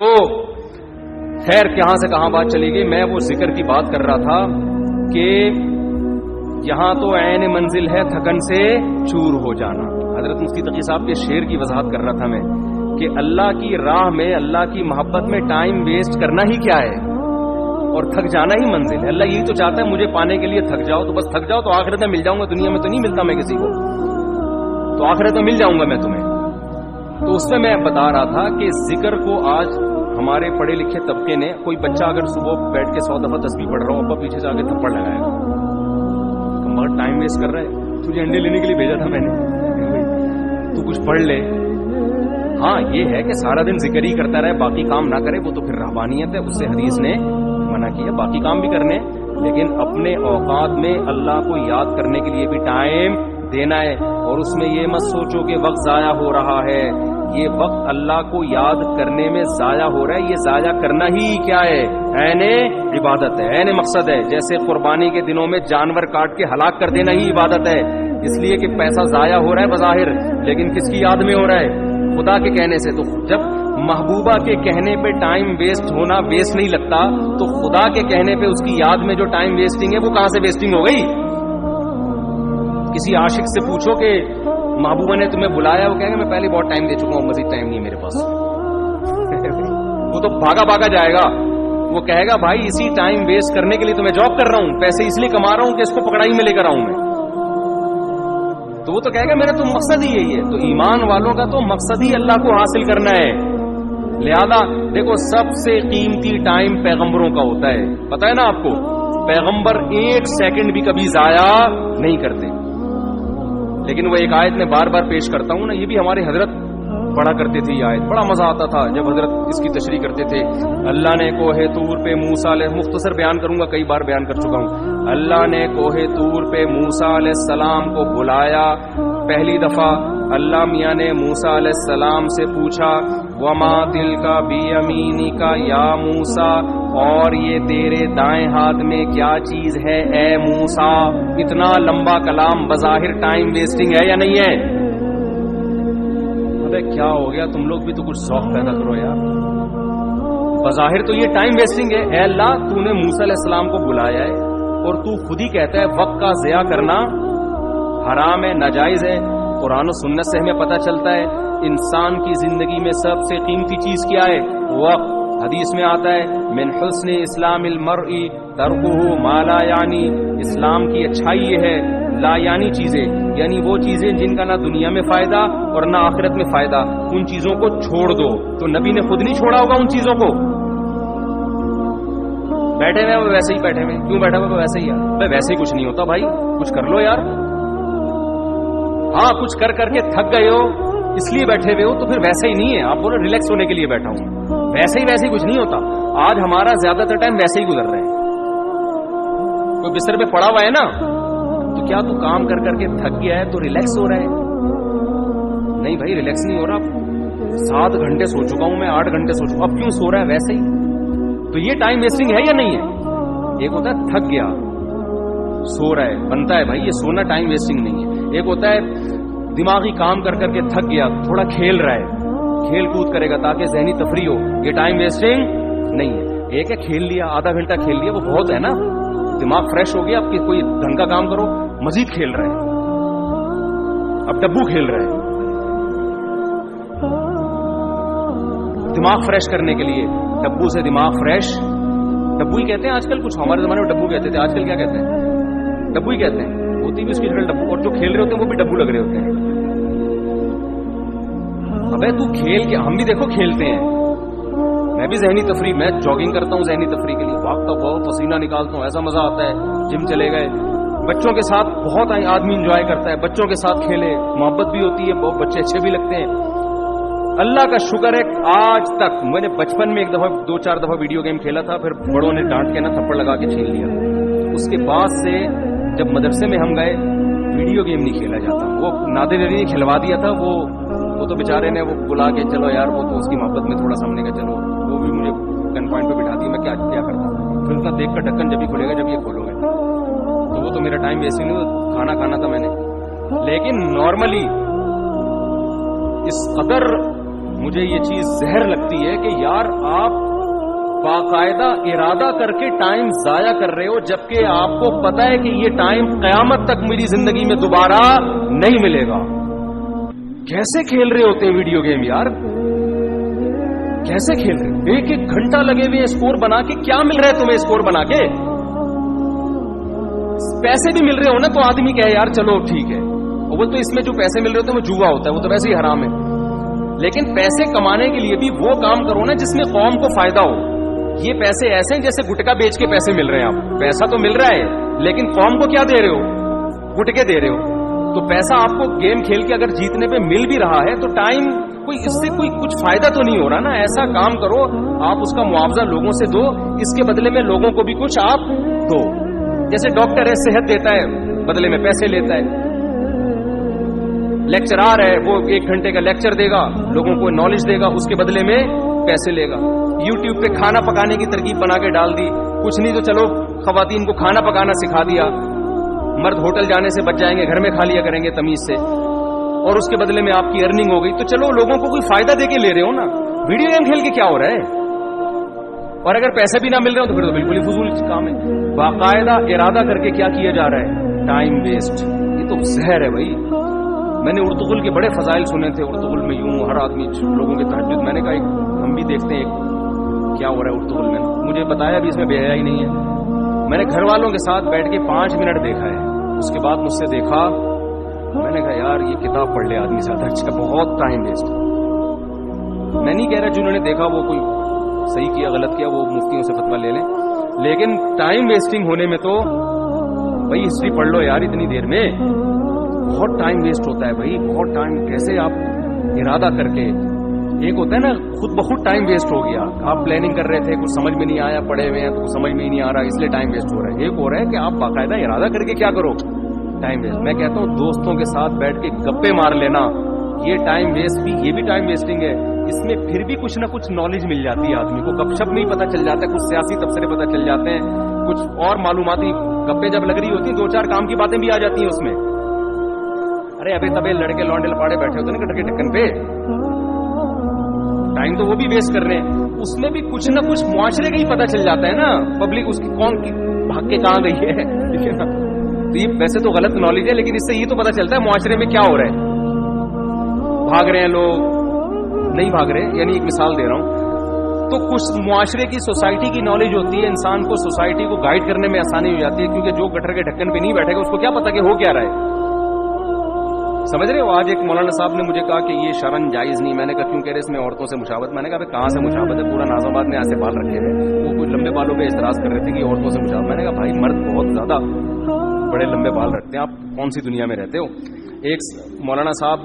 تو خیر کہاں سے کہاں بات چلی گئی. میں وہ ذکر کی بات کر رہا تھا کہ یہاں تو عین منزل ہے تھکن سے چور ہو جانا. حضرت مفتی تقی صاحب کے شعر کی وضاحت کر رہا تھا میں کہ اللہ کی راہ میں اللہ کی محبت میں ٹائم ویسٹ کرنا ہی کیا ہے اور تھک جانا ہی منزل ہے. اللہ یہی تو چاہتا ہے مجھے پانے کے لیے تھک جاؤ تو بس تھک جاؤ تو آخرت میں مل جاؤں گا. دنیا میں تو نہیں ملتا میں کسی کو, تو آخرت میں مل جاؤں گا میں تمہیں. تو اس میں بتا رہا تھا کہ ذکر کو آج ہمارے پڑھے لکھے طبقے نے, کوئی بچہ اگر صبح بیٹھ کے 100 دفعہ تسبیح پڑھ رہا ہو, ابا پیچھے سے آگے تھپڑ لگائے گا, مگر ٹائم ویسٹ کر رہا ہے. تجھے انڈے لینے کے لیے بھیجا تھا میں نے, تو کچھ پڑھ لے. ہاں یہ ہے کہ سارا دن ذکر ہی کرتا رہے باقی کام نہ کرے, وہ تو پھر رہبانیت ہے, اس سے حدیث نے منع کیا. باقی کام بھی کرنے, لیکن اپنے اوقات میں اللہ کو یاد کرنے کے لیے بھی ٹائم دینا ہے. اور اس میں یہ مت سوچو کہ وقت ضائع ہو رہا ہے. یہ وقت اللہ کو یاد کرنے میں ضائع ہو رہا ہے. یہ ضائع کرنا ہی کیا ہے, عین عبادت ہے, عین مقصد ہے. جیسے قربانی کے دنوں میں جانور کاٹ کے ہلاک کر دینا ہی عبادت ہے, اس لیے کہ پیسہ ضائع ہو رہا ہے بظاہر, لیکن کس کی یاد میں ہو رہا ہے, خدا کے کہنے سے. تو جب محبوبہ کے کہنے پہ ٹائم ویسٹ ہونا ویسٹ نہیں لگتا, تو خدا کے کہنے پہ اس کی یاد میں جو ٹائم ویسٹنگ ہے وہ کہاں سے ویسٹنگ ہو گئی. کسی عاشق سے پوچھو کہ محبوبہ نے تمہیں بلایا, وہ کہے گا میں پہلے بہت ٹائم دے چکا ہوں, مزید ٹائم نہیں میرے پاس. وہ تو بھاگا بھاگا جائے گا. وہ کہے گا بھائی اسی ٹائم ویسٹ کرنے کے لیے تو میں جاب کر رہا ہوں, پیسے اس لیے کما رہا ہوں کہ اس کو پکڑائی میں لے کر آؤں میں. تو وہ تو کہے گا میرا تو مقصد ہی یہی ہے. تو ایمان والوں کا تو مقصد ہی اللہ کو حاصل کرنا ہے. لہذا دیکھو سب سے قیمتی ٹائم پیغمبروں کا ہوتا ہے, پتہ ہے نا آپ کو. پیغمبر ایک سیکنڈ بھی کبھی ضائع نہیں کرتے. لیکن وہ ایک آیت میں بار بار پیش کرتا ہوں نا, یہ بھی ہمارے حضرت پڑھا کرتے تھے. یہ آیت بڑا مزہ آتا تھا جب حضرت اس کی تشریح کرتے تھے. اللہ نے کوہ طور پہ موسیٰ علیہ, مختصر بیان کروں گا, کئی بار بیان کر چکا ہوں. اللہ نے کوہ طور پہ موسیٰ علیہ السلام کو بلایا پہلی دفعہ. اللہ میاں نے موسیٰ علیہ السلام سے پوچھا وما تلک بیمینک یا موسیٰ, اور یہ تیرے دائیں ہاتھ میں کیا چیز ہے اے موسیٰ. اتنا لمبا کلام بظاہر ٹائم ویسٹنگ ہے یا نہیں ہے؟ ابے کیا ہو گیا, تم لوگ بھی تو کچھ ذوق پیدا کرو یار. بظاہر تو یہ ٹائم ویسٹنگ ہے. اے اللہ تو نے موسیٰ علیہ السلام کو بلایا ہے اور تو خود ہی کہتا ہے وقت کا ضیاع کرنا حرام ہے, ناجائز ہے. قرآن و سنت سے ہمیں پتہ چلتا ہے انسان کی زندگی میں سب سے قیمتی چیز کیا ہے, وقت. حدیث میں آتا ہے من حسن اسلام المرء ترکہ ما لا یعنی, اسلام کی اچھائی یہ ہے لا یعنی چیزیں, یعنی وہ چیزیں جن کا نہ دنیا میں فائدہ اور نہ آخرت میں فائدہ, ان چیزوں کو چھوڑ دو. تو نبی نے خود نہیں چھوڑا ہوگا ان چیزوں کو. بیٹھے ہوئے وہ ویسے ہی بیٹھے ہوئے, کیوں بیٹھے ہوئے ویسے ہی یار, ویسے ہی کچھ نہیں ہوتا بھائی, کچھ کر لو یار. ہاں کچھ کر کر کے تھک گئے ہو اس لیے بیٹھے ہوئے ہو, تو پھر ویسے ہی نہیں ہے. آپ بولو ریلیکس ہونے کے لیے بیٹھا ہوں, ویسے ہی کچھ نہیں ہوتا. آج ہمارا زیادہ تر ٹائم ویسے ہی گزر رہے ہیں. کوئی بستر پہ پڑا ہوا ہے نا, تو کیا تو کام کر کر کے تھک گیا ہے تو ریلیکس ہو رہا ہے؟ نہیں بھائی ریلیکس نہیں ہو رہا. 7 گھنٹے سو چکا ہوں میں, 8 گھنٹے سو چکا, اب کیوں سو رہا ہے ویسے ہی. تو یہ ٹائم ویسٹنگ ہے یا نہیں ہے؟ ایک ہوتا ہے تھک گیا سو رہا ہے, بنتا ہے بھائی یہ سونا ٹائم ویسٹنگ نہیں ہے. ایک ہوتا ہے دماغی کام کر کر کے تھک گیا, تھوڑا کھیل رہا ہے, کھیل کود کرے گا تاکہ ذہنی تفریح ہو, یہ ٹائم ویسٹنگ نہیں ہے. ایک ہے کھیل لیا, آدھا گھنٹہ کھیل لیا, وہ بہت ہے نا, دماغ فریش ہو گیا, اب کوئی ڈھنگ کا کام کرو. مزید کھیل رہے ہیں, اب ڈبو کھیل رہے ہیں دماغ فریش کرنے کے لیے. ڈبو سے دماغ فریش, ڈبو ہی کہتے ہیں آج کل. کچھ ہمارے زمانے میں ڈبو کہتے تھے, آج کل کیا کہتے ہیں, ڈبو ہی کہتے ہیں. ہوتی بھی اس کی شکل ڈبو, اور جو کھیل رہے ہوتے ہیں وہ بھی ڈبو لگ رہے ہوتے ہیں. ابے تو کھیل کے, ہم بھی دیکھو کھیلتے ہیں, میں بھی ذہنی تفریح, میں جاگنگ کرتا ہوں ذہنی تفریح کے لیے, بھاگتا ہوں بہت, پسینہ نکالتا ہوں, ایسا مزہ آتا ہے. جم چلے گئے, بچوں کے ساتھ بہت آدمی انجوائے کرتا ہے, بچوں کے ساتھ کھیلے, محبت بھی ہوتی ہے, بہت بچے اچھے بھی لگتے ہیں. اللہ کا شکر ہے آج تک, میں نے بچپن میں 2-4 دفعہ ویڈیو گیم کھیلا تھا, پھر بڑوں نے ڈانٹ کے نا تھپڑ لگا کے چھین لیا. اس کے بعد سے جب مدرسے میں ہم گئے ویڈیو گیم نہیں کھیلا جاتا. وہ نادر علی نے کھلوا دیا تھا, وہ تو بیچارے نے وہ بلا کے چلو یار, وہ تو اس کی محبت میں تھوڑا سامنے کا چلو, وہ بھی مجھے گن پوائنٹ پہ بٹھا دی, میں کیا کرتا. پھر ان کا دیکھ کر ڈھکن جب ہی کھلے گا جب یہ کھولو گے, تو وہ تو میرا ٹائم ویسے نہیں, کھانا کھانا تھا میں نے. لیکن نارملی اس قدر مجھے یہ چیز زہر لگتی ہے کہ یار آپ باقاعدہ ارادہ کر کے ٹائم ضائع کر رہے ہو، جبکہ آپ کو پتا ہے کہ یہ ٹائم قیامت تک میری زندگی میں دوبارہ نہیں ملے گا. کیسے کھیل رہے ہوتے ہیں ویڈیو گیم یار، کیسے کھیل رہے؟ ایک ایک گھنٹہ لگے ہوئے اسکور بنا کے. کیا مل رہا ہے تمہیں اسکور بنا کے؟ پیسے بھی مل رہے ہو نا تو آدمی کہے یار چلو ٹھیک ہے، وہ تو اس میں جو پیسے مل رہے ہوتے ہیں وہ جوا ہوتا ہے، وہ تو ویسے ہی حرام ہے. لیکن پیسے کمانے کے لیے بھی وہ کام کرو نا جس میں قوم کو فائدہ ہو. یہ پیسے ایسے ہیں جیسے گٹکا بیچ کے پیسے مل رہے ہیں. آپ پیسہ تو مل رہا ہے لیکن قوم کو کیا دے رہے ہو؟ گٹکے دے رہے ہو. تو پیسہ آپ کو گیم کھیل کے اگر جیتنے پہ مل بھی رہا ہے تو ٹائم کوئی اس سے کوئی کچھ فائدہ تو نہیں ہو رہا نا. ایسا کام کرو آپ اس کا معاوضہ لوگوں سے دو، اس کے بدلے میں لوگوں کو بھی کچھ آپ دو. جیسے ڈاکٹر ہے صحت دیتا ہے، بدلے میں پیسے لیتا ہے. لیکچرار ہے وہ 1 گھنٹے کا لیکچر دے گا، لوگوں کو نالج دے گا، اس کے بدلے میں پیسے لے گا. یوٹیوب پہ کھانا پکانے کی ترکیب بنا کے ڈال دی، کچھ نہیں تو چلو خواتین کو کھانا پکانا سکھا دیا، مرد ہوٹل جانے سے بچ جائیں گے، گھر میں کھا لیا کریں گے تمیز سے، اور اس کے بدلے میں آپ کی ارننگ ہو گئی. تو چلو لوگوں کو کوئی فائدہ دے کے لے رہے ہو نا. ویڈیو گیم کھیل کے کیا ہو رہا ہے؟ اور اگر پیسے بھی نہ مل رہے ہو تو پھر تو بالکل ہی فضول کام ہے. باقاعدہ ارادہ کر کے کیا کیا جا رہا ہے؟ Time waste. یہ تو زہر ہے بھائی. میں نے ارطغرل کے بڑے فضائل سنے تھے. ارطغرل میں یوں ہر آدمی لوگوں کے تہجد، میں نے کہا ہم بھی دیکھتے ہیں کیا ہو رہا ہے ارطغرل میں. مجھے بتایا بھی اس میں بے حیائی نہیں ہے. میں نے گھر والوں کے ساتھ بیٹھ کے 5 منٹ دیکھا ہے. اس کے بعد مجھ سے دیکھا، میں نے کہا یار یہ کتاب پڑھ لے آدمی زیادہ اچھا، بہت ٹائم ویسٹ. میں نہیں کہہ رہا جنہوں نے دیکھا وہ کوئی صحیح کیا غلط کیا، وہ مفتیوں سے فتویٰ لے لیں، لیکن ٹائم ویسٹنگ ہونے میں تو بھائی ہسٹری پڑھ لو یار. اتنی دیر میں بہت ٹائم ویسٹ ہوتا ہے بھائی، بہت ٹائم. کیسے آپ ارادہ کر کے، ایک ہوتا ہے نا خود بخود ٹائم ویسٹ ہو گیا، آپ پلاننگ کر رہے تھے کچھ سمجھ میں نہیں آیا، پڑھے ہوئے ہیں تو کچھ سمجھ میں ہی نہیں آ رہا اس لیے ٹائم ویسٹ ہو رہا ہے. ایک ہو رہا ہے کہ آپ باقاعدہ ارادہ کر کے کیا کرو، ٹائم ویسٹ. میں کہتا ہوں دوستوں کے ساتھ بیٹھ کے گپے مار لینا، یہ ٹائم ویسٹ بھی، یہ بھی ٹائم ویسٹنگ ہے. اس میں پھر بھی کچھ نہ کچھ نالج مل جاتی ہے آدمی کو. گپ شپ نہیں پتہ چل جاتا ہے، کچھ سیاسی تبصرے پتہ چل جاتے ہیں، کچھ اور معلوماتی گپے جب لگ رہی ہوتی ہیں 2-4 کام کی باتیں بھی آ جاتی ہیں اس میں. ارے ابھی تبے لڑکے لونڈے لپاڑے بیٹھے ہوتے ہیں نا کٹر کے ڈھکن پہ، ٹائم تو وہ بھی ویسٹ کر رہے ہیں. اس میں بھی کچھ نہ کچھ معاشرے کا ہی پتہ چل جاتا ہے نا، پبلک اس کی کون کی بھاگ کے کہاں گئی ہے. تو یہ ویسے تو غلط نالج ہے لیکن اس سے یہ تو پتہ چلتا ہے معاشرے میں کیا ہو رہا ہے. بھاگ رہے ہیں لوگ، نہیں بھاگ رہے، یعنی ایک مثال دے رہا ہوں. تو کچھ معاشرے کی سوسائٹی کی نالج ہوتی ہے، انسان کو سوسائٹی کو گائیڈ کرنے میں آسانی ہو جاتی ہے، کیونکہ جو گٹر کے ڈھکن پہ نہیں بیٹھے گا اس کو کیا پتا کہ ہو کیا رہا ہے. سمجھ رہے ہو؟ آج ایک مولانا صاحب نے مجھے کہا کہ یہ شرن جائز نہیں. میں نے کہا کیوں کہہ رہے اس میں عورتوں سے مشابہت. میں نے کہا کہاں سے مشابہت ہے؟ پورا نازم آباد میں ایسے بال رکھے ہیں، وہ کچھ لمبے بالوں پہ اعتراض کر رہے تھے کہ عورتوں سے مشابہت. میں نے کہا بھائی مرد بہت زیادہ بڑے لمبے بال رکھتے ہیں، آپ کون سی دنیا میں رہتے ہو. ایک مولانا صاحب